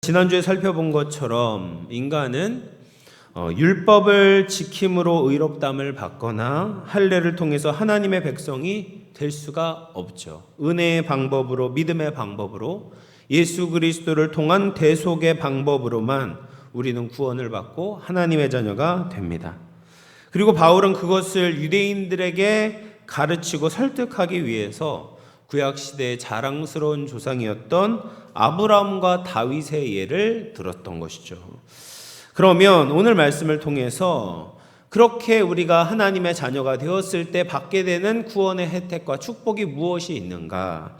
지난주에 살펴본 것처럼 인간은 율법을 지킴으로 의롭다함을 받거나 할례를 통해서 하나님의 백성이 될 수가 없죠. 은혜의 방법으로, 믿음의 방법으로, 예수 그리스도를 통한 대속의 방법으로만 우리는 구원을 받고 하나님의 자녀가 됩니다. 그리고 바울은 그것을 유대인들에게 가르치고 설득하기 위해서 구약시대의 자랑스러운 조상이었던 아브라함과 다윗의 예를 들었던 것이죠. 그러면 오늘 말씀을 통해서 그렇게 우리가 하나님의 자녀가 되었을 때 받게 되는 구원의 혜택과 축복이 무엇이 있는가?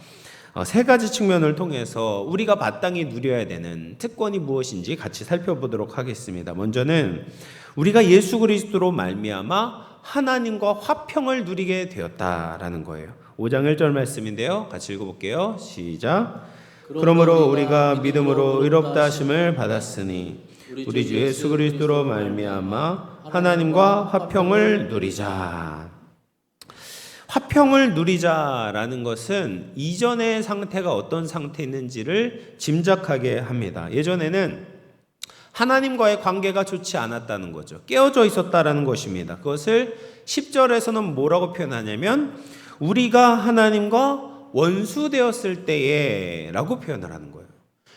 세 가지 측면을 통해서 우리가 마땅히 누려야 되는 특권이 무엇인지 같이 살펴보도록 하겠습니다. 먼저는 우리가 예수 그리스도로 말미암아 하나님과 화평을 누리게 되었다라는 거예요. 5장 1절 말씀인데요. 같이 읽어볼게요. 시작. 그러므로 우리가 믿음으로 의롭다 하심을 받았으니 우리 주 예수 그리스도로 말미암아 하나님과 화평을 누리자. 화평을 누리자라는 것은 이전의 상태가 어떤 상태였는지를 짐작하게 합니다. 예전에는 하나님과의 관계가 좋지 않았다는 거죠. 깨어져 있었다라는 것입니다. 그것을 10절에서는 뭐라고 표현하냐면 우리가 하나님과 원수되었을 때에 라고 표현을 하는 거예요.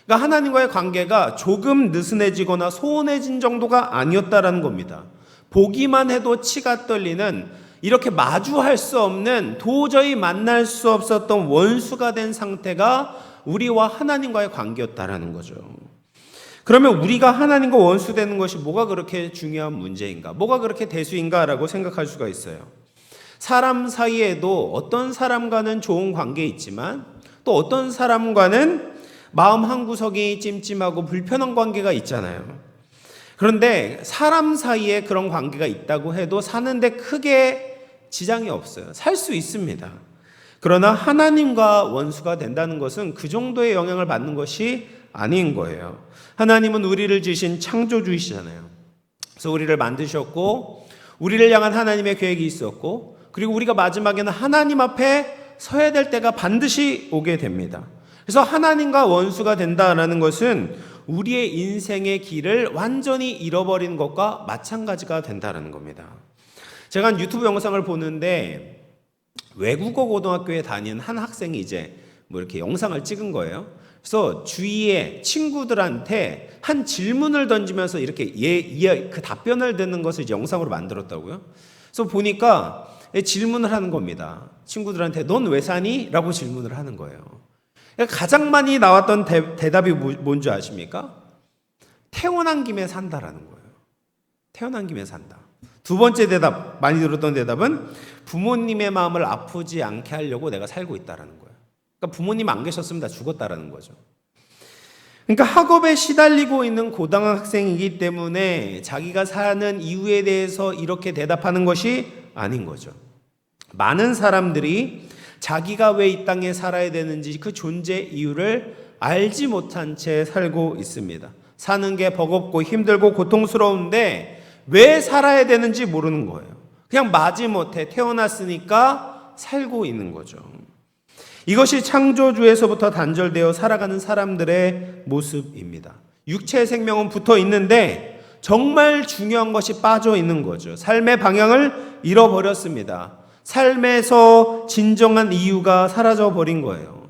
그러니까 하나님과의 관계가 조금 느슨해지거나 소원해진 정도가 아니었다라는 겁니다. 보기만 해도 치가 떨리는, 이렇게 마주할 수 없는, 도저히 만날 수 없었던 원수가 된 상태가 우리와 하나님과의 관계였다라는 거죠. 그러면 우리가 하나님과 원수되는 것이 뭐가 그렇게 중요한 문제인가? 뭐가 그렇게 대수인가라고 생각할 수가 있어요. 사람 사이에도 어떤 사람과는 좋은 관계 있지만 또 어떤 사람과는 마음 한구석이 찜찜하고 불편한 관계가 있잖아요. 그런데 사람 사이에 그런 관계가 있다고 해도 사는데 크게 지장이 없어요. 살 수 있습니다. 그러나 하나님과 원수가 된다는 것은 그 정도의 영향을 받는 것이 아닌 거예요. 하나님은 우리를 지으신 창조주이시잖아요. 그래서 우리를 만드셨고 우리를 향한 하나님의 계획이 있었고 그리고 우리가 마지막에는 하나님 앞에 서야 될 때가 반드시 오게 됩니다. 그래서 하나님과 원수가 된다는 것은 우리의 인생의 길을 완전히 잃어버린 것과 마찬가지가 된다는 겁니다. 제가 유튜브 영상을 보는데 외국어 고등학교에 다니는 한 학생이 이제 이렇게 영상을 찍은 거예요. 그래서 주위에 친구들한테 한 질문을 던지면서 이렇게 그 답변을 듣는 것을 이제 영상으로 만들었다고요. 그래서 보니까 질문을 하는 겁니다. 친구들한테 넌 왜 사니? 라고 질문을 하는 거예요. 가장 많이 나왔던 대답이 뭔지 아십니까? 태어난 김에 산다라는 거예요. 태어난 김에 산다. 두 번째 대답, 많이 들었던 대답은 부모님의 마음을 아프지 않게 하려고 내가 살고 있다라는 거예요. 그러니까 부모님 안 계셨으면 다 죽었다라는 거죠. 그러니까 학업에 시달리고 있는 고등학생이기 때문에 자기가 사는 이유에 대해서 이렇게 대답하는 것이 아닌 거죠. 많은 사람들이 자기가 왜 이 땅에 살아야 되는지 그 존재 이유를 알지 못한 채 살고 있습니다. 사는 게 버겁고 힘들고 고통스러운데 왜 살아야 되는지 모르는 거예요. 그냥 마지못해 태어났으니까 살고 있는 거죠. 이것이 창조주에서부터 단절되어 살아가는 사람들의 모습입니다. 육체의 생명은 붙어 있는데 정말 중요한 것이 빠져 있는 거죠. 삶의 방향을 잃어버렸습니다. 삶에서 진정한 이유가 사라져 버린 거예요.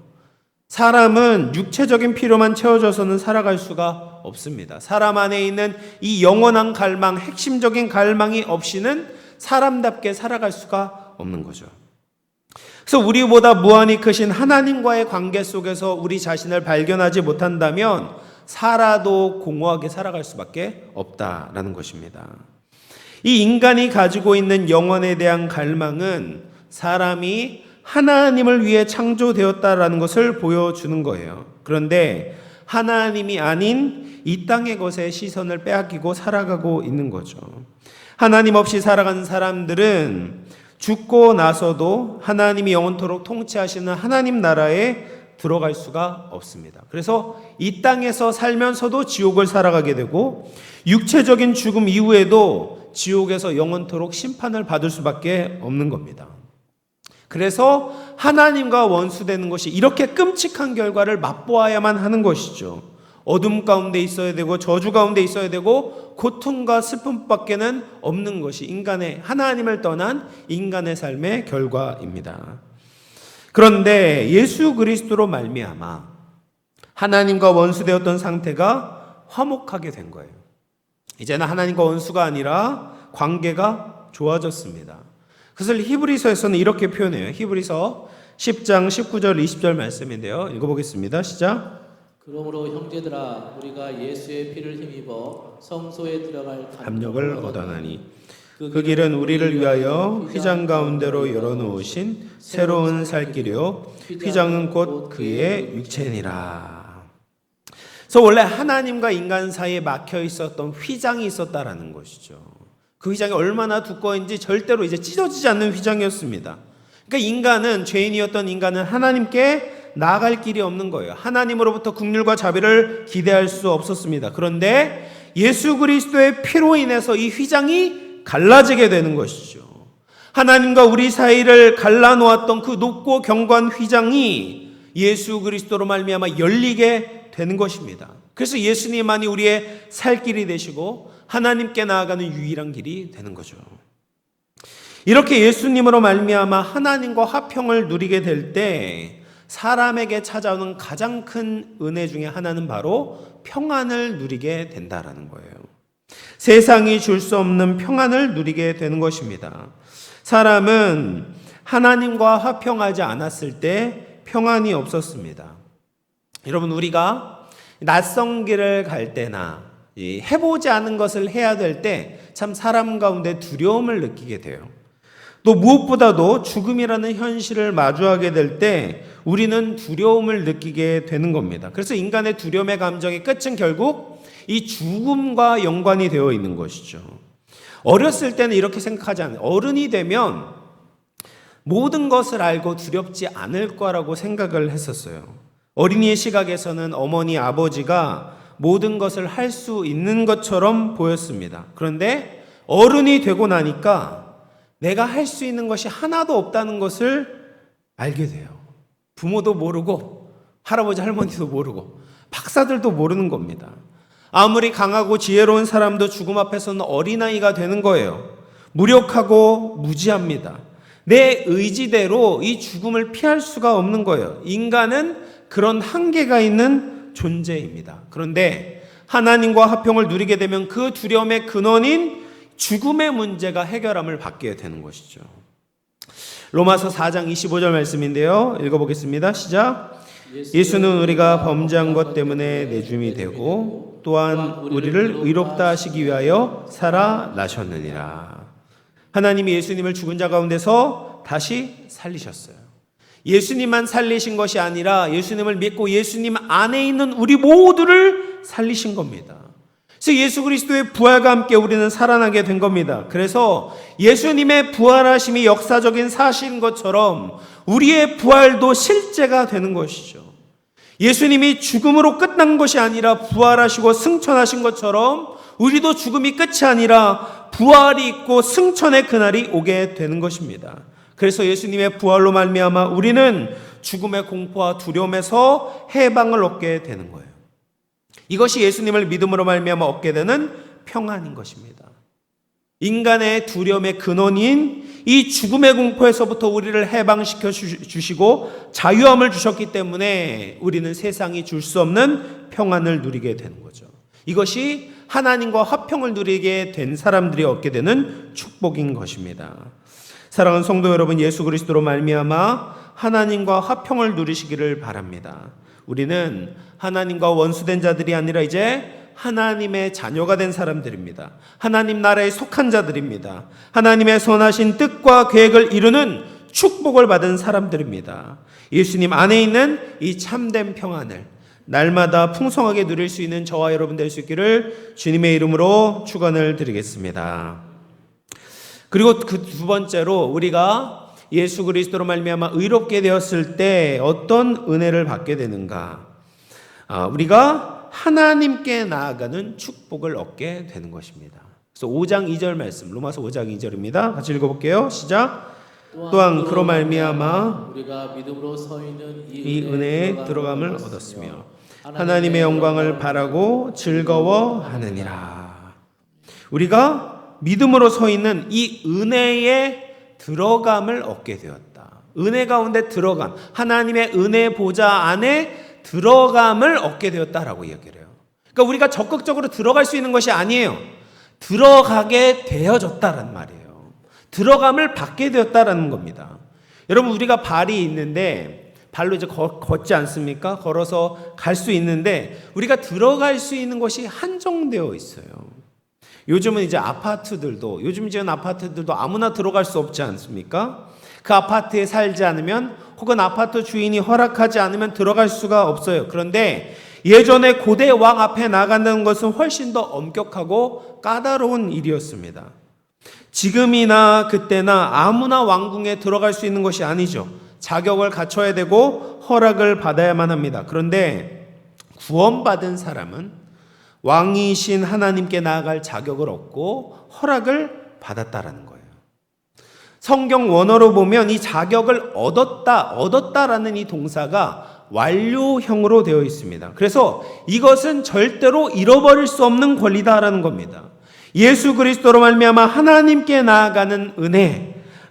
사람은 육체적인 필요만 채워져서는 살아갈 수가 없습니다. 사람 안에 있는 이 영원한 갈망, 핵심적인 갈망이 없이는 사람답게 살아갈 수가 없는 거죠. 그래서 우리보다 무한히 크신 하나님과의 관계 속에서 우리 자신을 발견하지 못한다면 살아도 공허하게 살아갈 수밖에 없다라는 것입니다. 이 인간이 가지고 있는 영혼에 대한 갈망은 사람이 하나님을 위해 창조되었다라는 것을 보여주는 거예요. 그런데 하나님이 아닌 이 땅의 것에 시선을 빼앗기고 살아가고 있는 거죠. 하나님 없이 살아가는 사람들은 죽고 나서도 하나님이 영원토록 통치하시는 하나님 나라에 들어갈 수가 없습니다. 그래서 이 땅에서 살면서도 지옥을 살아가게 되고 육체적인 죽음 이후에도 지옥에서 영원토록 심판을 받을 수밖에 없는 겁니다. 그래서 하나님과 원수되는 것이 이렇게 끔찍한 결과를 맛보아야만 하는 것이죠. 어둠 가운데 있어야 되고 저주 가운데 있어야 되고 고통과 슬픔밖에는 없는 것이 인간의 하나님을 떠난 인간의 삶의 결과입니다. 그런데 예수 그리스도로 말미암아 하나님과 원수되었던 상태가 화목하게 된 거예요. 이제는 하나님과 원수가 아니라 관계가 좋아졌습니다. 그것을 히브리서에서는 이렇게 표현해요. 히브리서 10장 19절 20절 말씀인데요. 읽어보겠습니다. 시작. 그러므로 형제들아 우리가 예수의 피를 힘입어 성소에 들어갈 담력을 얻어나니 그 길은 우리를 위하여 휘장 가운데로 열어놓으신 새로운 살 길이요 휘장은 곧 그의 육체니라. 그래서 원래 하나님과 인간 사이에 막혀 있었던 휘장이 있었다라는 것이죠. 그 휘장이 얼마나 두꺼운지 절대로 이제 찢어지지 않는 휘장이었습니다. 그러니까 인간은, 죄인이었던 인간은 하나님께 나아갈 길이 없는 거예요. 하나님으로부터 긍휼과 자비를 기대할 수 없었습니다. 그런데 예수 그리스도의 피로 인해서 이 휘장이 갈라지게 되는 것이죠. 하나님과 우리 사이를 갈라놓았던 그 높고 견고한 휘장이 예수 그리스도로 말미암아 열리게 되는 것입니다. 그래서 예수님만이 우리의 살 길이 되시고 하나님께 나아가는 유일한 길이 되는 거죠. 이렇게 예수님으로 말미암아 하나님과 화평을 누리게 될 때 사람에게 찾아오는 가장 큰 은혜 중에 하나는 바로 평안을 누리게 된다라는 거예요. 세상이 줄 수 없는 평안을 누리게 되는 것입니다. 사람은 하나님과 화평하지 않았을 때 평안이 없었습니다. 여러분, 우리가 낯선 길을 갈 때나 해보지 않은 것을 해야 될 때 참 사람 가운데 두려움을 느끼게 돼요. 또 무엇보다도 죽음이라는 현실을 마주하게 될 때 우리는 두려움을 느끼게 되는 겁니다. 그래서 인간의 두려움의 감정의 끝은 결국 이 죽음과 연관이 되어 있는 것이죠. 어렸을 때는 이렇게 생각하지 않아요. 어른이 되면 모든 것을 알고 두렵지 않을 거라고 생각을 했었어요. 어린이의 시각에서는 어머니, 아버지가 모든 것을 할 수 있는 것처럼 보였습니다. 그런데 어른이 되고 나니까 내가 할 수 있는 것이 하나도 없다는 것을 알게 돼요. 부모도 모르고 할아버지, 할머니도 모르고 박사들도 모르는 겁니다. 아무리 강하고 지혜로운 사람도 죽음 앞에서는 어린아이가 되는 거예요. 무력하고 무지합니다. 내 의지대로 이 죽음을 피할 수가 없는 거예요. 인간은 그런 한계가 있는 존재입니다. 그런데 하나님과 화평을 누리게 되면 그 두려움의 근원인 죽음의 문제가 해결함을 받게 되는 것이죠. 로마서 4장 25절 말씀인데요. 읽어보겠습니다. 시작. 예수는 우리가 범죄한 것 때문에 내줌이 되고 또한 우리를 의롭다 하시기 위하여 살아나셨느니라. 하나님이 예수님을 죽은 자 가운데서 다시 살리셨어요. 예수님만 살리신 것이 아니라 예수님을 믿고 예수님 안에 있는 우리 모두를 살리신 겁니다. 그래서 예수 그리스도의 부활과 함께 우리는 살아나게 된 겁니다. 그래서 예수님의 부활하심이 역사적인 사실인 것처럼 우리의 부활도 실제가 되는 것이죠. 예수님이 죽음으로 끝난 것이 아니라 부활하시고 승천하신 것처럼 우리도 죽음이 끝이 아니라 부활이 있고 승천의 그날이 오게 되는 것입니다. 그래서 예수님의 부활로 말미암아 우리는 죽음의 공포와 두려움에서 해방을 얻게 되는 거예요. 이것이 예수님을 믿음으로 말미암아 얻게 되는 평안인 것입니다. 인간의 두려움의 근원인 이 죽음의 공포에서부터 우리를 해방시켜 주시고 자유함을 주셨기 때문에 우리는 세상이 줄 수 없는 평안을 누리게 되는 거죠. 이것이 하나님과 화평을 누리게 된 사람들이 얻게 되는 축복인 것입니다. 사랑하는 성도 여러분, 예수 그리스도로 말미암아 하나님과 화평을 누리시기를 바랍니다. 우리는 하나님과 원수된 자들이 아니라 이제 하나님의 자녀가 된 사람들입니다. 하나님 나라에 속한 자들입니다. 하나님의 선하신 뜻과 계획을 이루는 축복을 받은 사람들입니다. 예수님 안에 있는 이 참된 평안을 날마다 풍성하게 누릴 수 있는 저와 여러분 될 수 있기를 주님의 이름으로 축원을 드리겠습니다. 그리고 그 두 번째로 우리가 예수 그리스도로 말미암아 의롭게 되었을 때 어떤 은혜를 받게 되는가? 우리가 하나님께 나아가는 축복을 얻게 되는 것입니다. 그래서 5장 2절 말씀, 로마서 5장 2절입니다. 같이 읽어볼게요. 시작. 또한 그로 말미암아 우리가 믿음으로 서 있는 이 은혜에 들어감을 얻었으며 하나님의 영광을 바라고 즐거워하느니라. 우리가 믿음으로 서 있는 이 은혜에 들어감을 얻게 되었다. 은혜 가운데 들어감, 하나님의 은혜 보좌 안에 들어감을 얻게 되었다라고 이야기를 해요. 그러니까 우리가 적극적으로 들어갈 수 있는 것이 아니에요. 들어가게 되어졌다는 말이에요. 들어감을 받게 되었다라는 겁니다. 여러분, 우리가 발이 있는데 발로 이제 걷지 않습니까? 걸어서 갈 수 있는데 우리가 들어갈 수 있는 것이 한정되어 있어요. 요즘은 이제 요즘 지은 아파트들도 아무나 들어갈 수 없지 않습니까? 그 아파트에 살지 않으면 혹은 아파트 주인이 허락하지 않으면 들어갈 수가 없어요. 그런데 예전에 고대 왕 앞에 나간다는 것은 훨씬 더 엄격하고 까다로운 일이었습니다. 지금이나 그때나 아무나 왕궁에 들어갈 수 있는 것이 아니죠. 자격을 갖춰야 되고 허락을 받아야만 합니다. 그런데 구원받은 사람은 왕이신 하나님께 나아갈 자격을 얻고 허락을 받았다라는 거예요. 성경 원어로 보면 이 자격을 얻었다라는 이 동사가 완료형으로 되어 있습니다. 그래서 이것은 절대로 잃어버릴 수 없는 권리다라는 겁니다. 예수 그리스도로 말미암아 하나님께 나아가는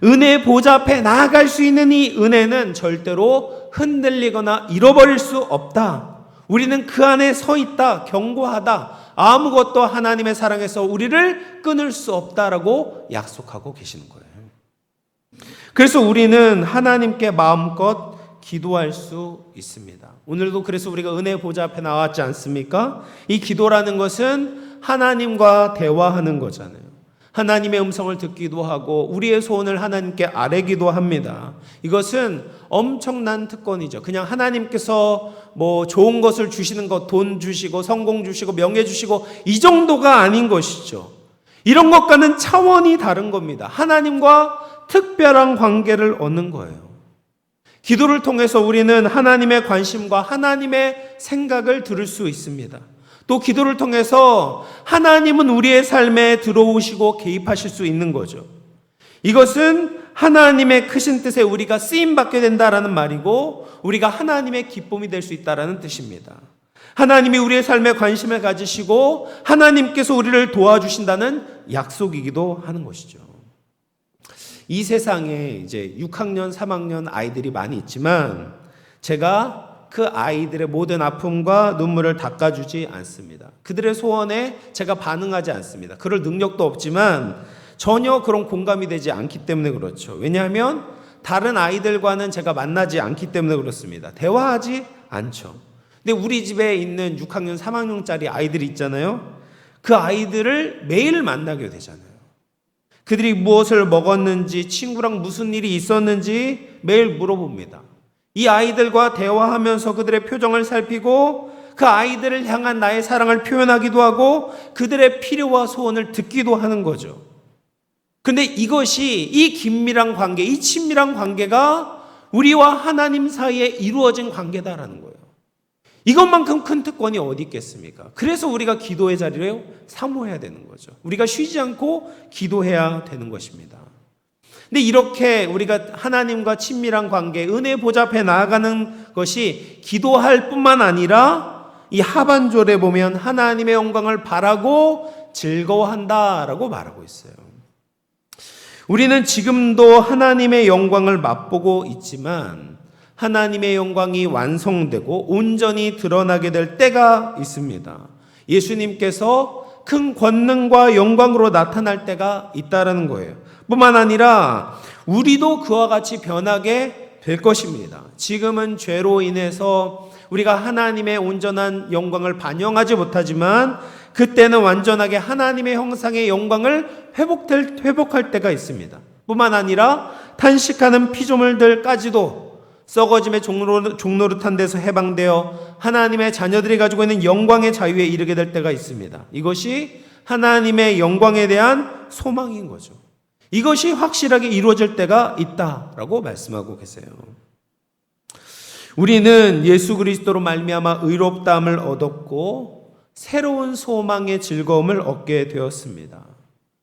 은혜 보좌 앞에 나아갈 수 있는 이 은혜는 절대로 흔들리거나 잃어버릴 수 없다. 우리는 그 안에 서 있다, 견고하다. 아무것도 하나님의 사랑에서 우리를 끊을 수 없다라고 약속하고 계시는 거예요. 그래서 우리는 하나님께 마음껏 기도할 수 있습니다. 오늘도 그래서 우리가 은혜 보좌 앞에 나왔지 않습니까? 이 기도라는 것은 하나님과 대화하는 거잖아요. 하나님의 음성을 듣기도 하고 우리의 소원을 하나님께 아뢰기도 합니다. 이것은 엄청난 특권이죠. 그냥 하나님께서 뭐 좋은 것을 주시는 것, 돈 주시고 성공 주시고 명예 주시고 이 정도가 아닌 것이죠. 이런 것과는 차원이 다른 겁니다. 하나님과 특별한 관계를 얻는 거예요. 기도를 통해서 우리는 하나님의 관심과 하나님의 생각을 들을 수 있습니다. 또 기도를 통해서 하나님은 우리의 삶에 들어오시고 개입하실 수 있는 거죠. 이것은 하나님의 크신 뜻에 우리가 쓰임받게 된다라는 말이고 우리가 하나님의 기쁨이 될 수 있다라는 뜻입니다. 하나님이 우리의 삶에 관심을 가지시고 하나님께서 우리를 도와주신다는 약속이기도 하는 것이죠. 이 세상에 이제 6학년, 3학년 아이들이 많이 있지만 제가 그 아이들의 모든 아픔과 눈물을 닦아주지 않습니다. 그들의 소원에 제가 반응하지 않습니다. 그럴 능력도 없지만 전혀 그런 공감이 되지 않기 때문에 그렇죠. 왜냐하면 다른 아이들과는 제가 만나지 않기 때문에 그렇습니다. 대화하지 않죠. 근데 우리 집에 있는 6학년, 3학년짜리 아이들이 있잖아요. 그 아이들을 매일 만나게 되잖아요. 그들이 무엇을 먹었는지, 친구랑 무슨 일이 있었는지 매일 물어봅니다. 이 아이들과 대화하면서 그들의 표정을 살피고 그 아이들을 향한 나의 사랑을 표현하기도 하고 그들의 필요와 소원을 듣기도 하는 거죠. 근데 이것이 이 긴밀한 관계, 이 친밀한 관계가 우리와 하나님 사이에 이루어진 관계다라는 거예요. 이것만큼 큰 특권이 어디 있겠습니까? 그래서 우리가 기도의 자리를 사모해야 되는 거죠. 우리가 쉬지 않고 기도해야 되는 것입니다. 근데 이렇게 우리가 하나님과 친밀한 관계, 은혜 보좌 앞에 나아가는 것이 기도할 뿐만 아니라 이 하반절에 보면 하나님의 영광을 바라고 즐거워한다라고 말하고 있어요. 우리는 지금도 하나님의 영광을 맛보고 있지만 하나님의 영광이 완성되고 온전히 드러나게 될 때가 있습니다. 예수님께서 큰 권능과 영광으로 나타날 때가 있다라는 거예요. 뿐만 아니라 우리도 그와 같이 변하게 될 것입니다. 지금은 죄로 인해서 우리가 하나님의 온전한 영광을 반영하지 못하지만 그때는 완전하게 하나님의 형상의 영광을 회복할 때가 있습니다. 뿐만 아니라 탄식하는 피조물들까지도 썩어짐의 종노릇한 데서 해방되어 하나님의 자녀들이 가지고 있는 영광의 자유에 이르게 될 때가 있습니다. 이것이 하나님의 영광에 대한 소망인 거죠. 이것이 확실하게 이루어질 때가 있다라고 말씀하고 계세요. 우리는 예수 그리스도로 말미암아 의롭다함을 얻었고 새로운 소망의 즐거움을 얻게 되었습니다.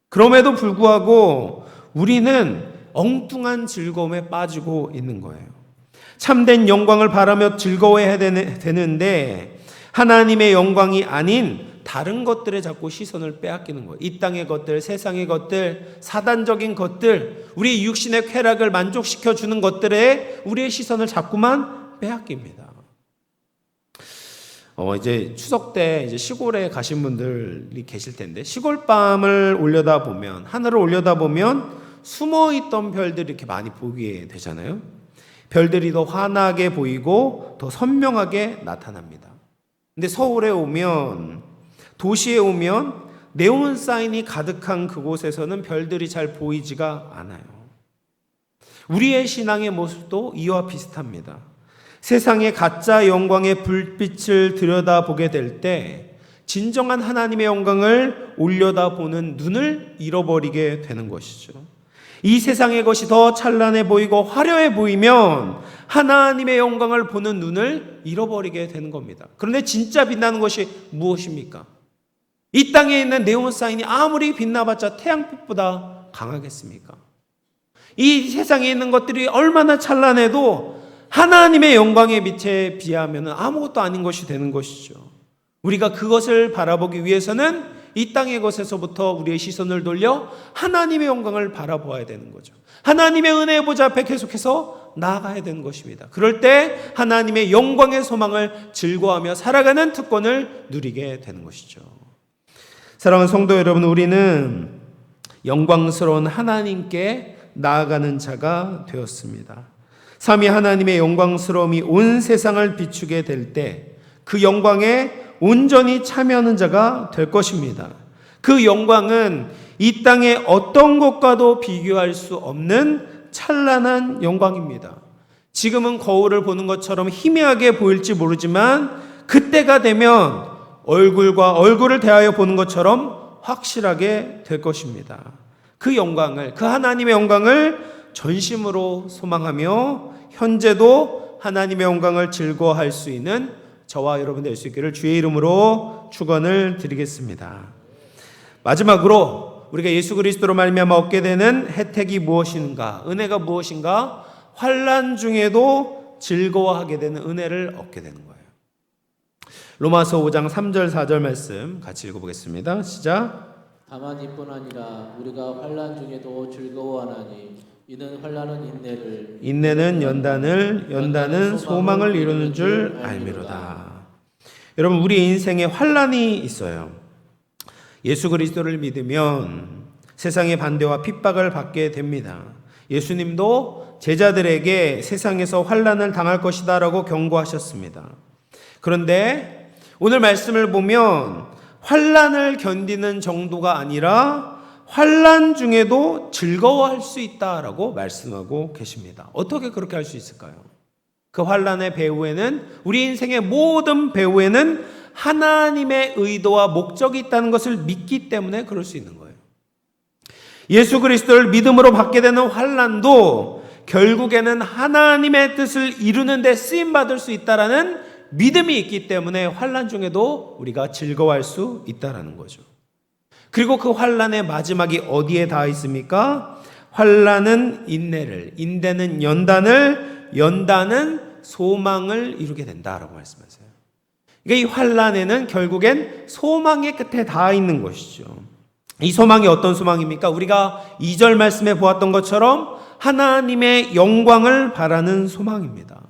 그럼에도 불구하고 우리는 엉뚱한 즐거움에 빠지고 있는 거예요. 참된 영광을 바라며 즐거워해야 되는데 하나님의 영광이 아닌 다른 것들에 자꾸 시선을 빼앗기는 거예요. 이 땅의 것들, 세상의 것들, 사단적인 것들, 우리 육신의 쾌락을 만족시켜 주는 것들에 우리의 시선을 자꾸만 빼앗깁니다. 이제 추석 때 이제 시골에 가신 분들이 계실 텐데, 시골밤을 올려다 보면, 하늘을 올려다 보면 숨어 있던 별들이 이렇게 많이 보이게 되잖아요. 별들이 더 환하게 보이고 더 선명하게 나타납니다. 근데 서울에 오면, 도시에 오면 네온 사인이 가득한 그곳에서는 별들이 잘 보이지가 않아요. 우리의 신앙의 모습도 이와 비슷합니다. 세상의 가짜 영광의 불빛을 들여다보게 될 때 진정한 하나님의 영광을 올려다보는 눈을 잃어버리게 되는 것이죠. 이 세상의 것이 더 찬란해 보이고 화려해 보이면 하나님의 영광을 보는 눈을 잃어버리게 되는 겁니다. 그런데 진짜 빛나는 것이 무엇입니까? 이 땅에 있는 네온 사인이 아무리 빛나봤자 태양빛보다 강하겠습니까? 이 세상에 있는 것들이 얼마나 찬란해도 하나님의 영광의 빛에 비하면 아무것도 아닌 것이 되는 것이죠. 우리가 그것을 바라보기 위해서는 이 땅의 것에서부터 우리의 시선을 돌려 하나님의 영광을 바라보아야 되는 거죠. 하나님의 은혜의 보좌 앞에 계속해서 나아가야 되는 것입니다. 그럴 때 하나님의 영광의 소망을 즐거워하며 살아가는 특권을 누리게 되는 것이죠. 사랑하는 성도 여러분, 우리는 영광스러운 하나님께 나아가는 자가 되었습니다. 삼위 하나님의 영광스러움이 온 세상을 비추게 될 때 그 영광에 온전히 참여하는 자가 될 것입니다. 그 영광은 이 땅의 어떤 것과도 비교할 수 없는 찬란한 영광입니다. 지금은 거울을 보는 것처럼 희미하게 보일지 모르지만 그때가 되면 얼굴과 얼굴을 대하여 보는 것처럼 확실하게 될 것입니다. 그 영광을, 그 하나님의 영광을 전심으로 소망하며 현재도 하나님의 영광을 즐거워할 수 있는 저와 여러분 될 수 있기를 주의 이름으로 축원을 드리겠습니다. 마지막으로 우리가 예수 그리스도로 말미암아 얻게 되는 혜택이 무엇인가, 은혜가 무엇인가? 환난 중에도 즐거워하게 되는 은혜를 얻게 되는 거예요. 로마서 5장 3절 4절 말씀 같이 읽어보겠습니다. 시작. 다만 이뿐 아니라 우리가 환난 중에도 즐거워하나니 이는 환난은 인내를, 인내는 연단을, 연단은 소망을 이루는 줄 알미로다. 여러분, 우리 인생에 환난이 있어요. 예수 그리스도를 믿으면 세상의 반대와 핍박을 받게 됩니다. 예수님도 제자들에게 세상에서 환난을 당할 것이다 라고 경고하셨습니다. 그런데 오늘 말씀을 보면 환난을 견디는 정도가 아니라 환난 중에도 즐거워할 수 있다라고 말씀하고 계십니다. 어떻게 그렇게 할 수 있을까요? 그 환난의 배후에는, 우리 인생의 모든 배후에는 하나님의 의도와 목적이 있다는 것을 믿기 때문에 그럴 수 있는 거예요. 예수 그리스도를 믿음으로 받게 되는 환난도 결국에는 하나님의 뜻을 이루는 데 쓰임 받을 수 있다라는 믿음이 있기 때문에 환난 중에도 우리가 즐거워할 수 있다라는 거죠. 그리고 그 환난의 마지막이 어디에 닿아 있습니까? 환난은 인내를, 인내는 연단을, 연단은 소망을 이루게 된다라고 말씀하세요. 그러니까 이 환난에는 결국엔 소망의 끝에 닿아 있는 것이죠. 이 소망이 어떤 소망입니까? 우리가 2절 말씀에 보았던 것처럼 하나님의 영광을 바라는 소망입니다.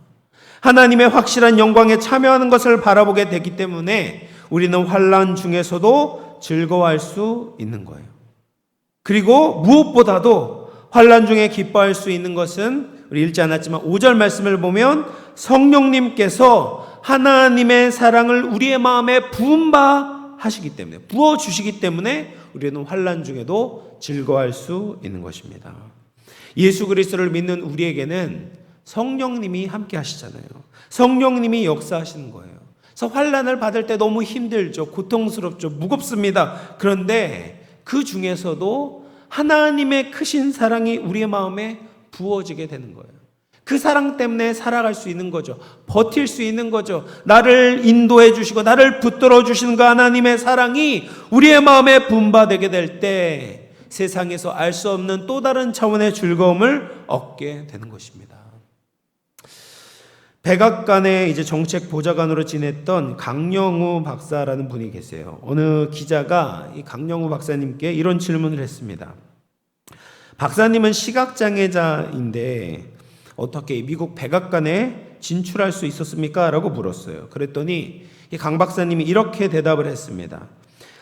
하나님의 확실한 영광에 참여하는 것을 바라보게 되기 때문에 우리는 환난 중에서도 즐거워할 수 있는 거예요. 그리고 무엇보다도 환난 중에 기뻐할 수 있는 것은 우리 읽지 않았지만 5절 말씀을 보면 성령님께서 하나님의 사랑을 우리의 마음에 부음하시기 때문에, 부어주시기 때문에 우리는 환난 중에도 즐거워할 수 있는 것입니다. 예수 그리스도를 믿는 우리에게는 성령님이 함께 하시잖아요. 성령님이 역사하시는 거예요. 그래서 환난을 받을 때 너무 힘들죠. 고통스럽죠. 무겁습니다. 그런데 그 중에서도 하나님의 크신 사랑이 우리의 마음에 부어지게 되는 거예요. 그 사랑 때문에 살아갈 수 있는 거죠. 버틸 수 있는 거죠. 나를 인도해 주시고 나를 붙들어 주시는 그 하나님의 사랑이 우리의 마음에 분바되게 될 때 세상에서 알 수 없는 또 다른 차원의 즐거움을 얻게 되는 것입니다. 백악관의 이제 정책 보좌관으로 지냈던 강영우 박사라는 분이 계세요. 어느 기자가 이 강영우 박사님께 이런 질문을 했습니다. 박사님은 시각장애자인데 어떻게 미국 백악관에 진출할 수 있었습니까? 라고 물었어요. 그랬더니 이 강 박사님이 이렇게 대답을 했습니다.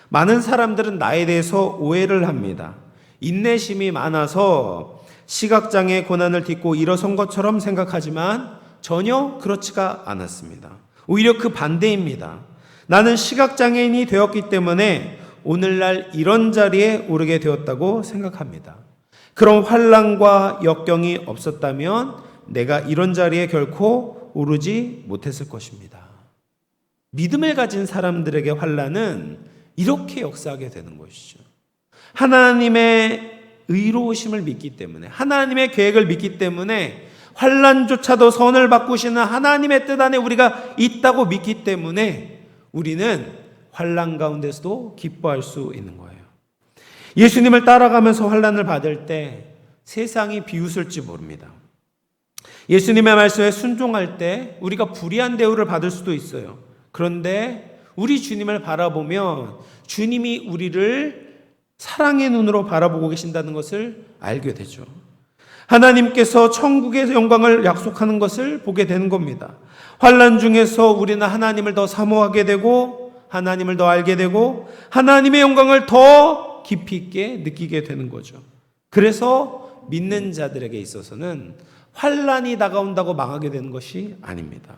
많은 사람들은 나에 대해서 오해를 합니다. 인내심이 많아서 시각장애 고난을 딛고 일어선 것처럼 생각하지만 전혀 그렇지가 않았습니다. 오히려 그 반대입니다. 나는 시각장애인이 되었기 때문에 오늘날 이런 자리에 오르게 되었다고 생각합니다. 그런 환난과 역경이 없었다면 내가 이런 자리에 결코 오르지 못했을 것입니다. 믿음을 가진 사람들에게 환난은 이렇게 역사하게 되는 것이죠. 하나님의 의로우심을 믿기 때문에, 하나님의 계획을 믿기 때문에, 환난조차도 선을 바꾸시는 하나님의 뜻 안에 우리가 있다고 믿기 때문에 우리는 환난 가운데서도 기뻐할 수 있는 거예요. 예수님을 따라가면서 환난을 받을 때 세상이 비웃을지 모릅니다. 예수님의 말씀에 순종할 때 우리가 불의한 대우를 받을 수도 있어요. 그런데 우리 주님을 바라보면 주님이 우리를 사랑의 눈으로 바라보고 계신다는 것을 알게 되죠. 하나님께서 천국의 영광을 약속하는 것을 보게 되는 겁니다. 환난 중에서 우리는 하나님을 더 사모하게 되고 하나님을 더 알게 되고 하나님의 영광을 더 깊이 있게 느끼게 되는 거죠. 그래서 믿는 자들에게 있어서는 환난이 다가온다고 망하게 되는 것이 아닙니다.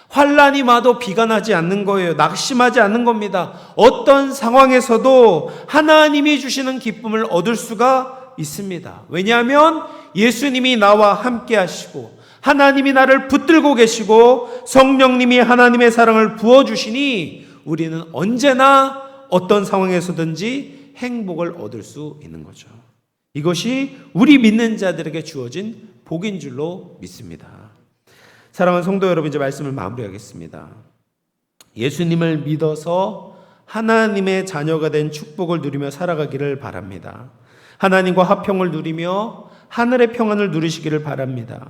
환난이 와도 비관하지 않는 거예요. 낙심하지 않는 겁니다. 어떤 상황에서도 하나님이 주시는 기쁨을 얻을 수가 있습니다. 왜냐하면 예수님이 나와 함께 하시고 하나님이 나를 붙들고 계시고 성령님이 하나님의 사랑을 부어주시니 우리는 언제나 어떤 상황에서든지 행복을 얻을 수 있는 거죠. 이것이 우리 믿는 자들에게 주어진 복인 줄로 믿습니다. 사랑하는 성도 여러분, 이제 말씀을 마무리하겠습니다. 예수님을 믿어서 하나님의 자녀가 된 축복을 누리며 살아가기를 바랍니다. 하나님과 화평을 누리며 하늘의 평안을 누리시기를 바랍니다.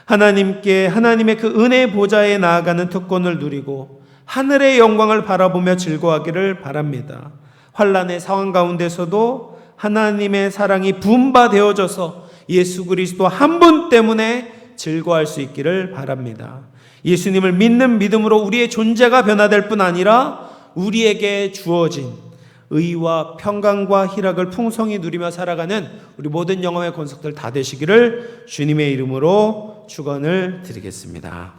하나님께 하나님의 그 은혜 보좌에 나아가는 특권을 누리고 하늘의 영광을 바라보며 즐거워하기를 바랍니다. 환난의 상황 가운데서도 하나님의 사랑이 분바되어져서 예수 그리스도 한 분 때문에 즐거워할 수 있기를 바랍니다. 예수님을 믿는 믿음으로 우리의 존재가 변화될 뿐 아니라 우리에게 주어진 의와 평강과 희락을 풍성히 누리며 살아가는 우리 모든 영혼의 권속들 다 되시기를 주님의 이름으로 축원을 드리겠습니다.